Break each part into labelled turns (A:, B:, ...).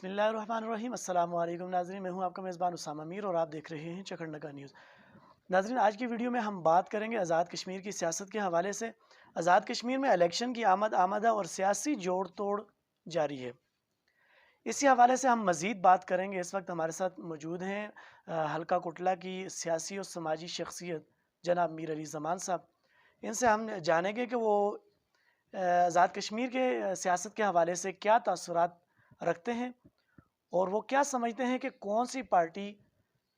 A: بسم اللہ الرحمن الرحیم۔ السلام علیکم ناظرین، میں ہوں آپ کا میزبان اسامہ میر اور آپ دیکھ رہے ہیں چکھڑ نیوز۔ ناظرین، آج کی ویڈیو میں ہم بات کریں گے آزاد کشمیر کی سیاست کے حوالے سے۔ آزاد کشمیر میں الیکشن کی آمدہ اور سیاسی جوڑ توڑ جاری ہے، اسی حوالے سے ہم مزید بات کریں گے۔ اس وقت ہمارے ساتھ موجود ہیں حلقہ کٹلہ کی سیاسی اور سماجی شخصیت جناب میر علی زمان صاحب۔ ان سے ہم جانیں گے کہ وہ آزاد کشمیر کے سیاست کے حوالے سے کیا تاثرات رکھتے ہیں اور وہ کیا سمجھتے ہیں کہ کون سی پارٹی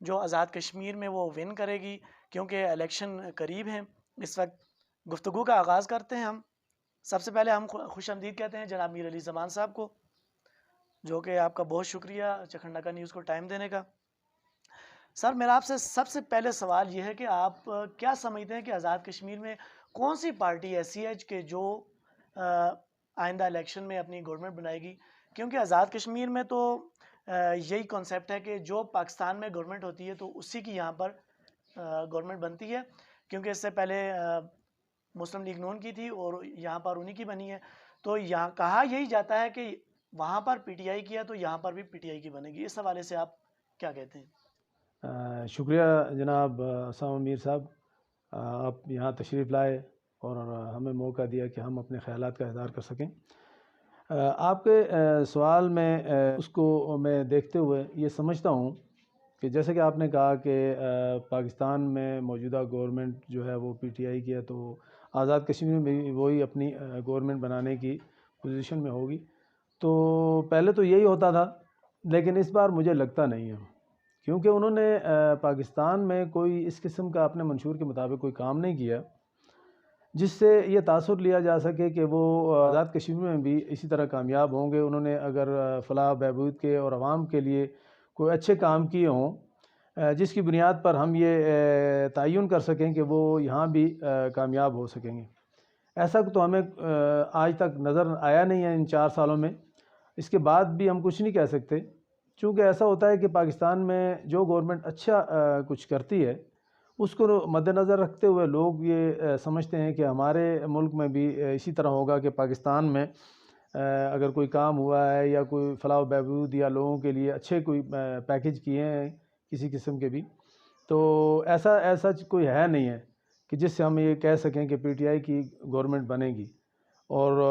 A: جو آزاد کشمیر میں وہ ون کرے گی، کیونکہ الیکشن قریب ہیں۔ اس وقت گفتگو کا آغاز کرتے ہیں ہم۔ سب سے پہلے ہم خوش آمدید کہتے ہیں جناب میر علی زمان صاحب کو، جو کہ آپ کا بہت شکریہ چکھڑ نیوز کو ٹائم دینے کا۔ سر، میرا آپ سے سب سے پہلے سوال یہ ہے کہ آپ کیا سمجھتے ہیں کہ آزاد کشمیر میں کون سی پارٹی ایسی ہے کہ جو آئندہ الیکشن میں اپنی گورنمنٹ بنائے گی؟ کیونکہ آزاد کشمیر میں تو یہی کانسیپٹ ہے کہ جو پاکستان میں گورنمنٹ ہوتی ہے تو اسی کی یہاں پر گورنمنٹ بنتی ہے، کیونکہ اس سے پہلے مسلم لیگ نون کی تھی اور یہاں پر انہی کی بنی ہے۔ تو یہاں کہا یہی جاتا ہے کہ وہاں پر پی ٹی آئی کیا تو یہاں پر بھی پی ٹی آئی کی بنے گی۔ اس حوالے سے آپ کیا کہتے ہیں؟
B: شکریہ جناب اسامہ میر صاحب، آپ یہاں تشریف لائے اور ہمیں موقع دیا کہ ہم اپنے خیالات کا اظہار کر سکیں۔ آپ کے سوال میں اس کو میں دیکھتے ہوئے یہ سمجھتا ہوں کہ جیسے کہ آپ نے کہا کہ پاکستان میں موجودہ گورنمنٹ جو ہے وہ پی ٹی آئی کی ہے، تو آزاد کشمیر میں بھی وہی اپنی گورنمنٹ بنانے کی پوزیشن میں ہوگی۔ تو پہلے تو یہی ہوتا تھا، لیکن اس بار مجھے لگتا نہیں ہے، کیونکہ انہوں نے پاکستان میں کوئی اس قسم کا اپنے منشور کے مطابق کوئی کام نہیں کیا جس سے یہ تاثر لیا جا سکے کہ وہ آزاد کشمیر میں بھی اسی طرح کامیاب ہوں گے۔ انہوں نے اگر فلاح بہبود کے اور عوام کے لیے کوئی اچھے کام کیے ہوں جس کی بنیاد پر ہم یہ تعین کر سکیں کہ وہ یہاں بھی کامیاب ہو سکیں گے، ایسا تو ہمیں آج تک نظر آیا نہیں ہے ان 4 سالوں میں۔ اس کے بعد بھی ہم کچھ نہیں کہہ سکتے، چونکہ ایسا ہوتا ہے کہ پاکستان میں جو گورنمنٹ اچھا کچھ کرتی ہے اس کو مد نظر رکھتے ہوئے لوگ یہ سمجھتے ہیں کہ ہمارے ملک میں بھی اسی طرح ہوگا کہ پاکستان میں اگر کوئی کام ہوا ہے یا کوئی فلاح و بہبود یا لوگوں کے لیے اچھے کوئی پیکج کیے ہیں کسی قسم کے بھی، تو ایسا کوئی ہے نہیں ہے کہ جس سے ہم یہ کہہ سکیں کہ پی ٹی آئی کی گورنمنٹ بنے گی۔ اور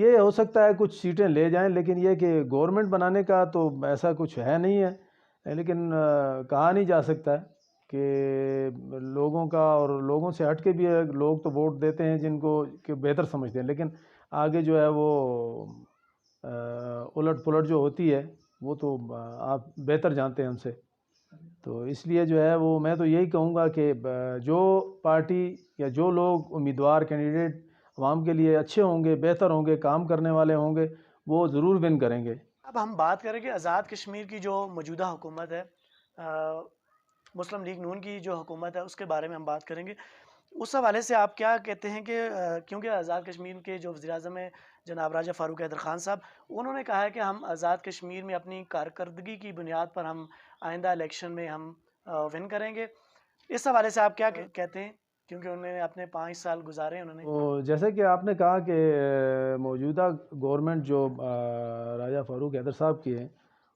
B: یہ ہو سکتا ہے کچھ سیٹیں لے جائیں، لیکن یہ کہ گورنمنٹ بنانے کا تو ایسا کچھ ہے نہیں ہے۔ لیکن کہا نہیں جا سکتا ہے کہ لوگوں کا، اور لوگوں سے ہٹ کے بھی لوگ تو ووٹ دیتے ہیں جن کو کہ بہتر سمجھتے ہیں، لیکن آگے جو ہے وہ الٹ پلٹ جو ہوتی ہے وہ تو آپ بہتر جانتے ہیں ہم سے۔ تو اس لیے جو ہے وہ میں تو یہی کہوں گا کہ جو پارٹی یا جو لوگ امیدوار کینڈیڈیٹ عوام کے لیے اچھے ہوں گے، بہتر ہوں گے، کام کرنے والے ہوں گے، وہ ضرور ون کریں گے۔
A: اب ہم بات کریں کہ آزاد کشمیر کی جو موجودہ حکومت ہے، مسلم لیگ نون کی جو حکومت ہے، اس کے بارے میں ہم بات کریں گے۔ اس حوالے سے آپ کیا کہتے ہیں کہ کیونکہ آزاد کشمیر کے جو وزیر اعظم ہیں جناب راجہ فاروق حیدر خان صاحب، انہوں نے کہا ہے کہ ہم آزاد کشمیر میں اپنی کارکردگی کی بنیاد پر ہم آئندہ الیکشن میں ہم ون کریں گے۔ اس حوالے سے آپ کیا کہتے ہیں، کیونکہ انہوں نے اپنے 5 سال گزارے انہوں نے؟
B: جیسے کہ آپ نے کہا کہ موجودہ گورنمنٹ جو راجہ فاروق حیدر صاحب کی ہے،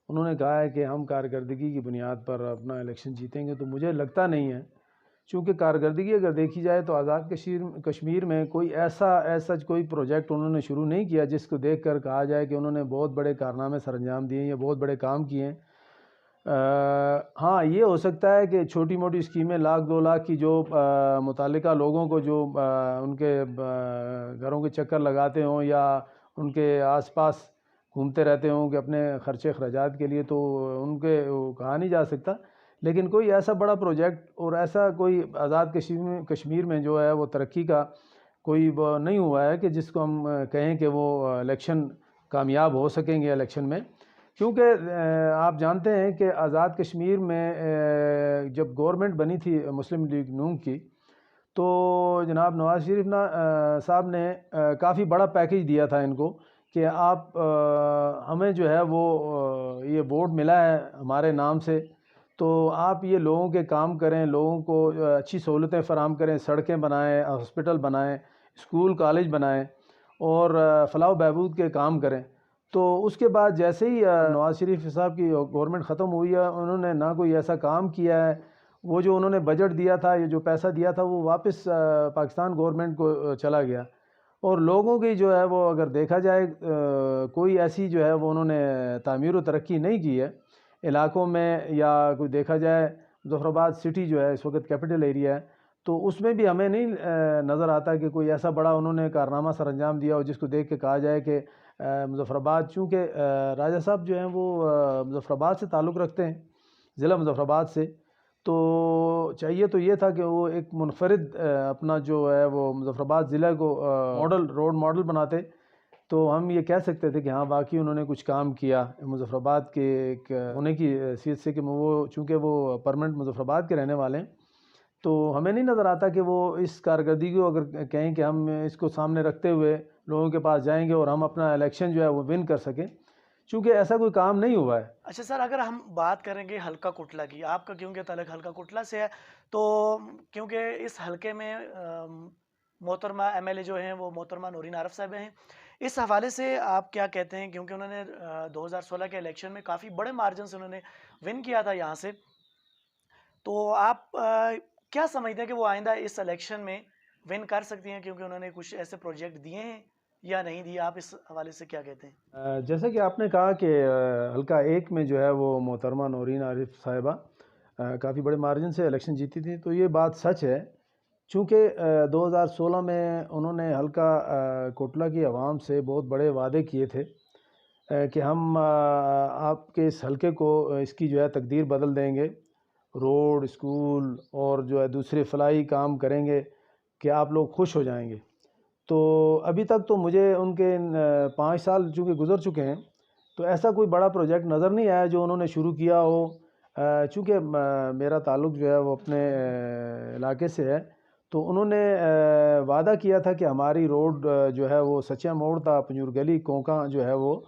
B: انہوں نے کہا ہے کہ ہم کارکردگی کی بنیاد پر اپنا الیکشن جیتیں گے، تو مجھے لگتا نہیں ہے، چونکہ کارکردگی اگر دیکھی جائے تو آزاد کشمیر میں کوئی ایسا کوئی پروجیکٹ انہوں نے شروع نہیں کیا جس کو دیکھ کر کہا جائے کہ انہوں نے بہت بڑے کارنامے سر انجام دیے ہیں یا بہت بڑے کام کیے ہیں۔ ہاں، یہ ہو سکتا ہے کہ چھوٹی موٹی اسکیمیں 1,00,000-2,00,000 کی جو متعلقہ لوگوں کو جو ان کے گھروں کے چکر لگاتے ہوں یا ان کے آس پاس گھومتے رہتے ہوں کہ اپنے خرچے اخراجات کے لیے، تو ان کے کہا نہیں جا سکتا، لیکن کوئی ایسا بڑا پروجیکٹ اور ایسا کوئی آزاد کشمیر میں جو ہے وہ ترقی کا کوئی وہ نہیں ہوا ہے کہ جس کو ہم کہیں کہ وہ الیکشن کامیاب ہو سکیں گے الیکشن میں۔ کیونکہ آپ جانتے ہیں کہ آزاد کشمیر میں جب گورنمنٹ بنی تھی مسلم لیگ نون کی، تو جناب نواز شریف صاحب نے کافی بڑا پیکیج دیا تھا ان کو کہ آپ ہمیں جو ہے وہ یہ ووٹ ملا ہے ہمارے نام سے، تو آپ یہ لوگوں کے کام کریں، لوگوں کو اچھی سہولتیں فراہم کریں، سڑکیں بنائیں، ہاسپٹل بنائیں، اسکول کالج بنائیں اور فلاح و بہبود کے کام کریں۔ تو اس کے بعد جیسے ہی نواز شریف صاحب کی گورنمنٹ ختم ہوئی ہے، انہوں نے نہ کوئی ایسا کام کیا ہے. وہ جو انہوں نے بجٹ دیا تھا، یہ جو پیسہ دیا تھا، وہ واپس پاکستان گورنمنٹ کو چلا گیا. اور لوگوں کی جو ہے وہ اگر دیکھا جائے کوئی ایسی جو ہے وہ انہوں نے تعمیر و ترقی نہیں کی ہے علاقوں میں. یا کوئی دیکھا جائے مظفر آباد سٹی جو ہے اس وقت کیپٹل ایریا ہے، تو اس میں بھی ہمیں نہیں نظر آتا کہ کوئی ایسا بڑا انہوں نے کارنامہ سر انجام دیا ہو جس کو دیکھ کے کہا جائے کہ مظفر آباد. چونکہ راجہ صاحب جو ہیں وہ مظفر آباد سے تعلق رکھتے ہیں، ضلع مظفر آباد سے، تو چاہیے تو یہ تھا کہ وہ ایک منفرد اپنا جو ہے وہ مظفر آباد ضلع کو روڈ ماڈل بناتے، تو ہم یہ کہہ سکتے تھے کہ ہاں واقعی انہوں نے کچھ کام کیا مظفر آباد کے ایک ہونے کی حیثیت سے، کہ وہ چونکہ وہ پرمننٹ مظفر آباد کے رہنے والے ہیں. تو ہمیں نہیں نظر آتا کہ وہ اس کارکردگی کو اگر کہیں کہ ہم اس کو سامنے رکھتے ہوئے لوگوں کے پاس جائیں گے اور ہم اپنا الیکشن جو ہے وہ ون کر سکیں، چونکہ ایسا کوئی کام نہیں ہوا ہے.
A: اچھا سر، اگر ہم بات کریں گے حلقہ کوٹلہ کی، آپ کا کیونکہ تعلق حلقہ کوٹلہ سے ہے، تو کیونکہ اس حلقے میں محترمہ ایم ایل اے جو ہیں وہ محترمہ نورین عارف صاحب ہیں، اس حوالے سے آپ کیا کہتے ہیں؟ کیونکہ انہوں نے 2016 کے الیکشن میں کافی بڑے مارجن سے انہوں نے ون کیا تھا یہاں سے، تو آپ کیا سمجھتے ہیں کہ وہ آئندہ اس الیکشن میں ون کر سکتی ہیں؟ کیونکہ انہوں نے کچھ ایسے پروجیکٹ دیے ہیں یا نہیں دیے، آپ اس حوالے سے کیا کہتے ہیں؟
B: جیسا کہ آپ نے کہا کہ حلقہ ایک میں جو ہے وہ محترمہ نورین عارف صاحبہ کافی بڑے مارجن سے الیکشن جیتی تھی، تو یہ بات سچ ہے. چونکہ 2016 میں انہوں نے حلقہ کوٹلہ کی عوام سے بہت بڑے وعدے کیے تھے کہ ہم آپ کے اس حلقے کو اس کی جو ہے تقدیر بدل دیں گے، روڈ، اسکول اور جو ہے دوسرے فلاحی کام کریں گے کہ آپ لوگ خوش ہو جائیں گے. تو ابھی تک تو مجھے ان کے 5 سال چونکہ گزر چکے ہیں، تو ایسا کوئی بڑا پروجیکٹ نظر نہیں آیا جو انہوں نے شروع کیا ہو. چونکہ میرا تعلق جو ہے وہ اپنے علاقے سے ہے، تو انہوں نے وعدہ کیا تھا کہ ہماری روڈ جو ہے وہ سچا موڑ تا پنجور گلی کونکاں جو ہے وہ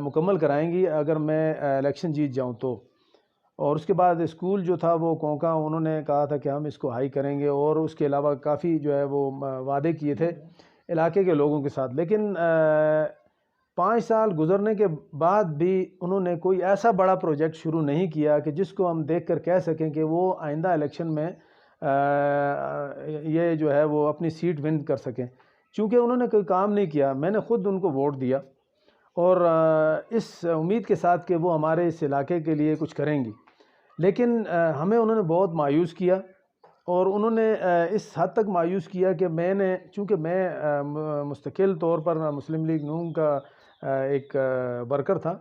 B: مکمل کرائیں گی اگر میں الیکشن جیت جاؤں تو. اور اس کے بعد اسکول جو تھا وہ کونکاں انہوں نے کہا تھا کہ ہم اس کو ہائی کریں گے، اور اس کے علاوہ کافی جو ہے وہ وعدے کیے تھے علاقے کے لوگوں کے ساتھ. لیکن 5 سال گزرنے کے بعد بھی انہوں نے کوئی ایسا بڑا پروجیکٹ شروع نہیں کیا کہ جس کو ہم دیکھ کر کہہ سکیں کہ وہ آئندہ الیکشن میں یہ جو ہے وہ اپنی سیٹ ون کر سکیں. چونکہ انہوں نے کوئی کام نہیں کیا، میں نے خود ان کو ووٹ دیا اور اس امید کے ساتھ کہ وہ ہمارے اس علاقے کے لیے کچھ کریں گی. لیکن ہمیں انہوں نے بہت مایوس کیا، اور انہوں نے اس حد تک مایوس کیا کہ میں نے، چونکہ میں مستقل طور پر مسلم لیگ نون کا ایک ورکر تھا،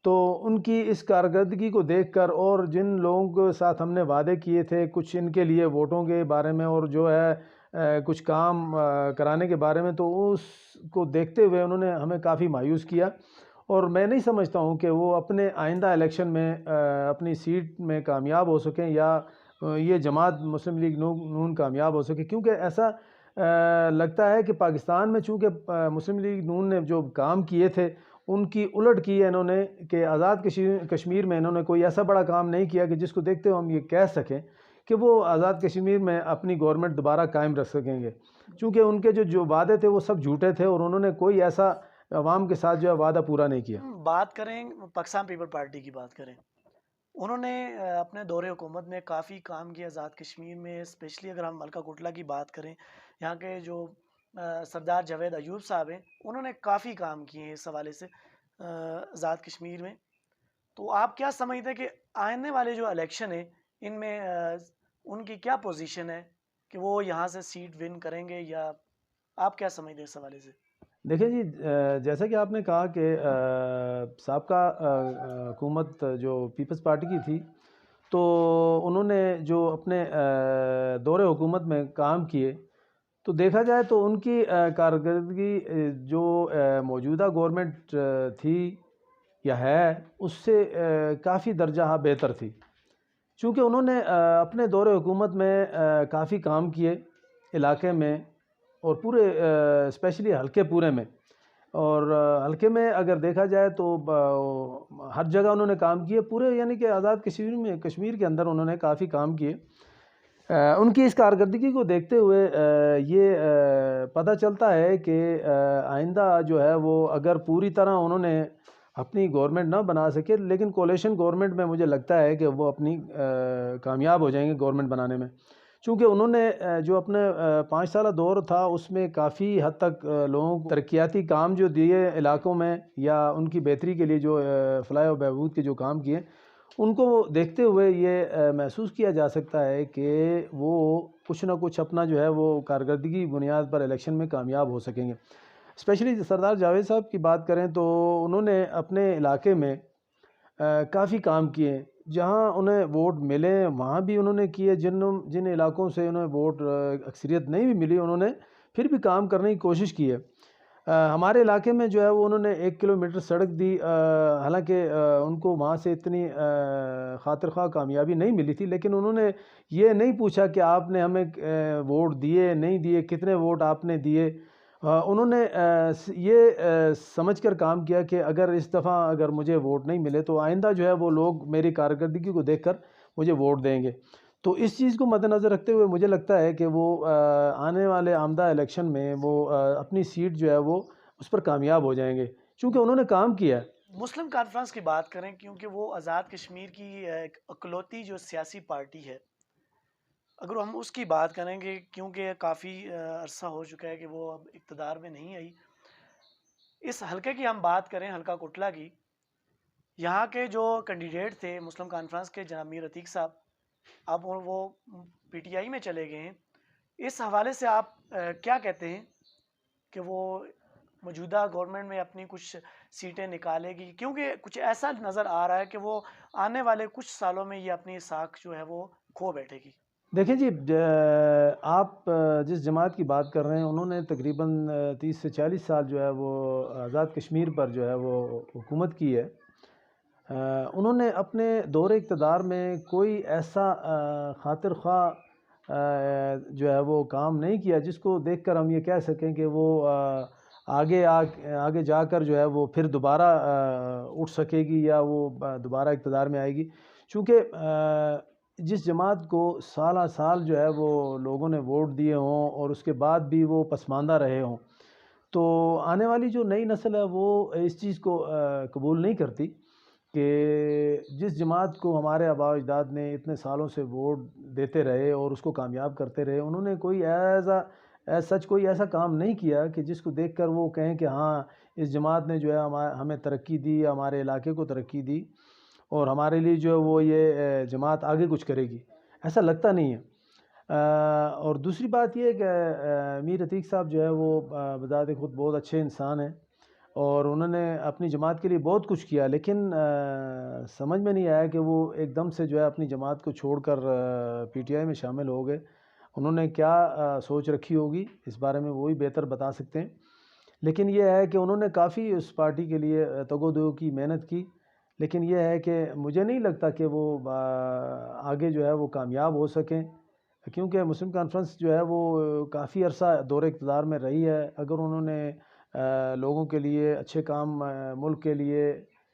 B: تو ان کی اس کارکردگی کو دیکھ کر اور جن لوگوں کے ساتھ ہم نے وعدے کیے تھے کچھ ان کے لیے ووٹوں کے بارے میں اور جو ہے کچھ کام کرانے کے بارے میں، تو اس کو دیکھتے ہوئے انہوں نے ہمیں کافی مایوس کیا. اور میں نہیں سمجھتا ہوں کہ وہ اپنے آئندہ الیکشن میں اپنی سیٹ میں کامیاب ہو سکیں یا یہ جماعت مسلم لیگ نون کامیاب ہو سکے. کیونکہ ایسا لگتا ہے کہ پاکستان میں چونکہ مسلم لیگ نون نے جو کام کیے تھے ان کی الٹ کی ہے انہوں نے، کہ آزاد کشمیر میں انہوں نے کوئی ایسا بڑا کام نہیں کیا کہ جس کو دیکھتے ہوئے ہم یہ کہہ سکیں کہ وہ آزاد کشمیر میں اپنی گورنمنٹ دوبارہ قائم رکھ سکیں گے. چونکہ ان کے جو وعدے تھے وہ سب جھوٹے تھے، اور انہوں نے کوئی ایسا عوام کے ساتھ جو ہے وعدہ پورا نہیں کیا.
A: بات کریں پاکستان پیپل پارٹی کی، بات کریں، انہوں نے اپنے دور حکومت میں کافی کام کیا آزاد کشمیر میں. اسپیشلی اگر ہم حلقہ کوٹلہ کی بات کریں، یہاں کے جو سردار جاوید ایوب صاحب ہیں، انہوں نے کافی کام کیے ہیں اس حوالے سے آزاد کشمیر میں. تو آپ کیا سمجھتے ہیں کہ آنے والے جو الیکشن ہیں ان میں ان کی کیا پوزیشن ہے کہ وہ یہاں سے سیٹ ون کریں گے، یا آپ کیا سمجھتے ہیں اس حوالے سے؟
B: دیکھیں جی، جیسا کہ آپ نے کہا کہ سابقہ حکومت جو پیپلز پارٹی کی تھی، تو انہوں نے جو اپنے دور حکومت میں کام کیے، تو دیکھا جائے تو ان کی کارکردگی جو موجودہ گورنمنٹ تھی یا ہے اس سے کافی درجہ بہتر تھی. چونکہ انہوں نے اپنے دور حکومت میں کافی کام کیے علاقے میں اور پورے اسپیشلی حلقے پورے میں. اور حلقے میں اگر دیکھا جائے تو ہر جگہ انہوں نے کام کیے پورے، یعنی کہ آزاد کشمیر کے اندر انہوں نے کافی کام کیے. ان کی اس کارکردگی کو دیکھتے ہوئے یہ پتہ چلتا ہے کہ آئندہ جو ہے وہ اگر پوری طرح انہوں نے اپنی گورنمنٹ نہ بنا سکے، لیکن کولیشن گورنمنٹ میں مجھے لگتا ہے کہ وہ اپنی کامیاب ہو جائیں گے گورنمنٹ بنانے میں، چونکہ انہوں نے جو اپنے 5 سالہ دور تھا اس میں کافی حد تک لوگوں کو ترقیاتی کام جو دیے علاقوں میں، یا ان کی بہتری کے لیے جو فلاح و بہبود کے جو کام کیے، ان کو دیکھتے ہوئے یہ محسوس کیا جا سکتا ہے کہ وہ کچھ نہ کچھ اپنا جو ہے وہ کارکردگی بنیاد پر الیکشن میں کامیاب ہو سکیں گے۔ اسپیشلی سردار جاوید صاحب کی بات کریں تو انہوں نے اپنے علاقے میں کافی کام کیے، جہاں انہیں ووٹ ملے وہاں بھی انہوں نے کیے، جن علاقوں سے انہیں ووٹ اکثریت نہیں بھی ملی انہوں نے پھر بھی کام کرنے کی کوشش کی ہے۔ ہمارے علاقے میں جو ہے وہ انہوں نے 1 کلومیٹر سڑک دی، حالانکہ ان کو وہاں سے اتنی خاطر خواہ کامیابی نہیں ملی تھی، لیکن انہوں نے یہ نہیں پوچھا کہ آپ نے ہمیں ووٹ دیے نہیں دیے، کتنے ووٹ آپ نے دیے۔ انہوں نے یہ سمجھ کر کام کیا کہ اگر اس دفعہ اگر مجھے ووٹ نہیں ملے تو آئندہ جو ہے وہ لوگ میری کارکردگی کو دیکھ کر مجھے ووٹ دیں گے۔ تو اس چیز کو مد نظر رکھتے ہوئے مجھے لگتا ہے کہ وہ آنے والے آمدہ الیکشن میں وہ اپنی سیٹ جو ہے وہ اس پر کامیاب ہو جائیں گے، چونکہ انہوں نے کام کیا ہے۔
A: مسلم کانفرنس کی بات کریں، کیونکہ وہ آزاد کشمیر کی ایک اکلوتی جو سیاسی پارٹی ہے، اگر ہم اس کی بات کریں گے، کیونکہ کافی عرصہ ہو چکا ہے کہ وہ اب اقتدار میں نہیں آئی، اس حلقے کی ہم بات کریں، حلقہ کوٹلہ کی، یہاں کے جو کینڈیڈیٹ تھے مسلم کانفرنس کے جناب میر عتیق صاحب، اب وہ پی ٹی آئی میں چلے گئے ہیں، اس حوالے سے آپ کیا کہتے ہیں کہ وہ موجودہ گورنمنٹ میں اپنی کچھ سیٹیں نکالے گی؟ کیونکہ کچھ ایسا نظر آ رہا ہے کہ وہ آنے والے کچھ سالوں میں یہ اپنی ساکھ جو ہے وہ کھو بیٹھے گی۔
B: دیکھیں جی، آپ جس جماعت کی بات کر رہے ہیں انہوں نے تقریباً 30 سے 40 سال جو ہے وہ آزاد کشمیر پر جو ہے وہ حکومت کی ہے۔ انہوں نے اپنے دور اقتدار میں کوئی ایسا خاطر خواہ جو ہے وہ کام نہیں کیا جس کو دیکھ کر ہم یہ کہہ سکیں کہ وہ آگے جا کر جو ہے وہ پھر دوبارہ اٹھ سکے گی یا وہ دوبارہ اقتدار میں آئے گی، چونکہ جس جماعت کو سالہ سال جو ہے وہ لوگوں نے ووٹ دیے ہوں اور اس کے بعد بھی وہ پسماندہ رہے ہوں، تو آنے والی جو نئی نسل ہے وہ اس چیز کو قبول نہیں کرتی کہ جس جماعت کو ہمارے آباء و اجداد نے اتنے سالوں سے ووٹ دیتے رہے اور اس کو کامیاب کرتے رہے، انہوں نے کوئی کوئی ایسا کام نہیں کیا کہ جس کو دیکھ کر وہ کہیں کہ ہاں اس جماعت نے جو ہے ہمیں ترقی دی، ہمارے علاقے کو ترقی دی اور ہمارے لیے جو ہے وہ یہ جماعت آگے کچھ کرے گی، ایسا لگتا نہیں ہے۔ اور دوسری بات یہ ہے کہ میر عتیق صاحب جو ہے وہ بذات خود بہت اچھے انسان ہیں اور انہوں نے اپنی جماعت کے لیے بہت کچھ کیا، لیکن سمجھ میں نہیں آیا کہ وہ ایک دم سے جو ہے اپنی جماعت کو چھوڑ کر پی ٹی آئی میں شامل ہو گئے۔ انہوں نے کیا سوچ رکھی ہوگی اس بارے میں وہی بہتر بتا سکتے ہیں، لیکن یہ ہے کہ انہوں نے کافی اس پارٹی کے لیے تگ و دو کی محنت کی، لیکن یہ ہے کہ مجھے نہیں لگتا کہ وہ آگے جو ہے وہ کامیاب ہو سکیں، کیونکہ مسلم کانفرنس جو ہے وہ کافی عرصہ دور اقتدار میں رہی ہے۔ اگر انہوں نے لوگوں کے لیے اچھے کام، ملک کے لیے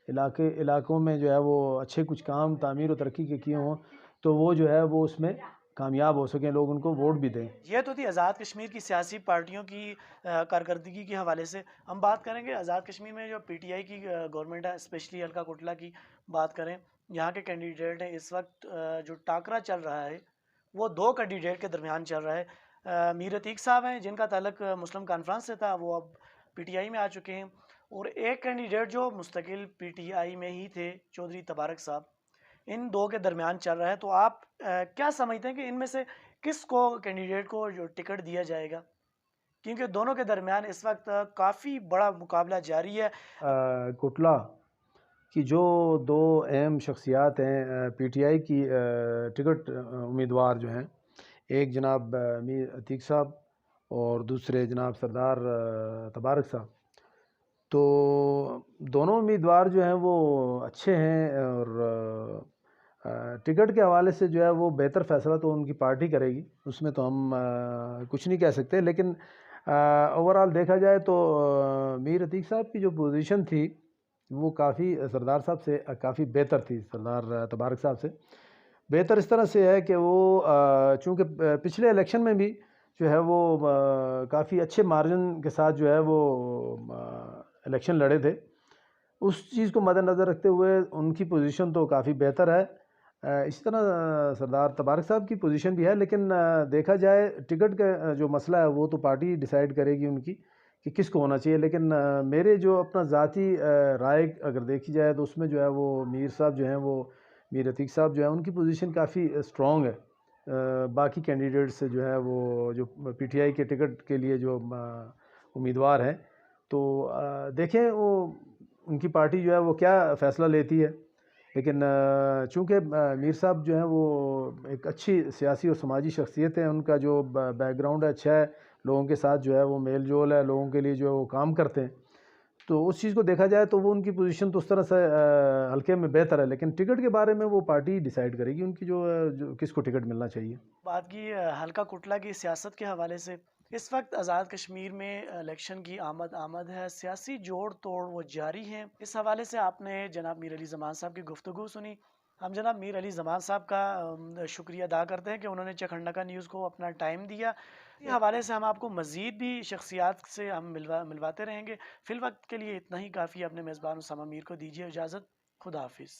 B: علاقوں میں جو ہے وہ اچھے کچھ کام تعمیر و ترقی کے کیے ہوں تو وہ جو ہے وہ اس میں کامیاب ہو سکیں، لوگ ان کو ووٹ بھی دیں۔
A: یہ تو تھی آزاد کشمیر کی سیاسی پارٹیوں کی کارکردگی کے حوالے سے۔ ہم بات کریں گے آزاد کشمیر میں جو پی ٹی آئی کی گورنمنٹ ہے، اسپیشلی حلقہ کوٹلہ کی بات کریں، یہاں کے کینڈیڈیٹ ہیں، اس وقت جو ٹاکرا چل رہا ہے وہ 2 کینڈیڈیٹ کے درمیان چل رہا ہے۔ میر عتیق صاحب ہیں جن کا تعلق مسلم کانفرنس سے تھا، وہ اب پی ٹی آئی میں آ چکے ہیں، اور ایک کینڈیڈیٹ جو مستقل پی ٹی آئی میں ہی تھے، چودھری تبارک صاحب، ان 2 کے درمیان چل رہا ہے۔ تو آپ کیا سمجھتے ہیں کہ ان میں سے کس کو کینڈیڈیٹ کو جو ٹکٹ دیا جائے گا؟ کیونکہ دونوں کے درمیان اس وقت کافی بڑا مقابلہ جاری ہے۔
B: کوٹلہ کی جو 2 اہم شخصیات ہیں پی ٹی آئی کی ٹکٹ امیدوار جو ہیں، ایک جناب میر عتیق صاحب اور دوسرے جناب سردار تبارک صاحب، تو دونوں امیدوار جو ہیں وہ اچھے ہیں اور ٹکٹ کے حوالے سے جو ہے وہ بہتر فیصلہ تو ان کی پارٹی کرے گی، اس میں تو ہم کچھ نہیں کہہ سکتے، لیکن اوورآل دیکھا جائے تو میر عتیق صاحب کی جو پوزیشن تھی وہ کافی سردار صاحب سے کافی بہتر تھی، سردار تبارک صاحب سے، بہتر اس طرح سے ہے کہ وہ چونکہ پچھلے الیکشن میں بھی جو ہے وہ کافی اچھے مارجن کے ساتھ جو ہے وہ الیکشن لڑے تھے. اس چیز کو مد نظر رکھتے ہوئے ان کی پوزیشن تو کافی بہتر ہے. اسی طرح سردار تبارک صاحب کی پوزیشن بھی ہے، لیکن دیکھا جائے ٹکٹ کا جو مسئلہ ہے وہ تو پارٹی ڈیسائیڈ کرے گی ان کی کہ کس کو ہونا چاہیے. لیکن میرے جو اپنا ذاتی رائے اگر دیکھی جائے تو اس میں جو ہے وہ میر صاحب جو ہیں، وہ میر عتیق صاحب جو ہیں، ان کی پوزیشن کافی اسٹرانگ ہے باقی کینڈیڈیٹ سے جو ہے وہ جو پی ٹی آئی کے ٹکٹ کے لیے جو امیدوار ہیں. تو دیکھیں وہ ان کی پارٹی جو ہے وہ کیا فیصلہ لیتی ہے. لیکن چونکہ میر صاحب جو ہیں وہ ایک اچھی سیاسی اور سماجی شخصیت ہے، ان کا جو بیک گراؤنڈ ہے اچھا ہے، لوگوں کے ساتھ جو ہے وہ میل جول ہے، لوگوں کے لیے جو ہے وہ کام کرتے ہیں. تو اس چیز کو دیکھا جائے تو وہ ان کی پوزیشن تو اس طرح سے حلقے میں بہتر ہے. لیکن ٹکٹ کے بارے میں وہ پارٹی ڈیسائیڈ کرے گی ان کی جو کس کو ٹکٹ ملنا چاہیے.
A: بات کی حلقہ کٹلہ کی سیاست کے حوالے سے. اس وقت آزاد کشمیر میں الیکشن کی آمد ہے، سیاسی جوڑ توڑ وہ جاری ہیں. اس حوالے سے آپ نے جناب میر علی زمان صاحب کی گفتگو سنی. ہم جناب میر علی زمان صاحب کا شکریہ ادا کرتے ہیں کہ انہوں نے چکھڑ نیوز کو اپنا ٹائم دیا. اس حوالے سے ہم آپ کو مزید بھی شخصیات سے ہم ملواتے رہیں گے. فی الوقت کے لیے اتنا ہی کافی ہے. اپنے میزبان اسامہ میر کو دیجیے اجازت. خدا حافظ.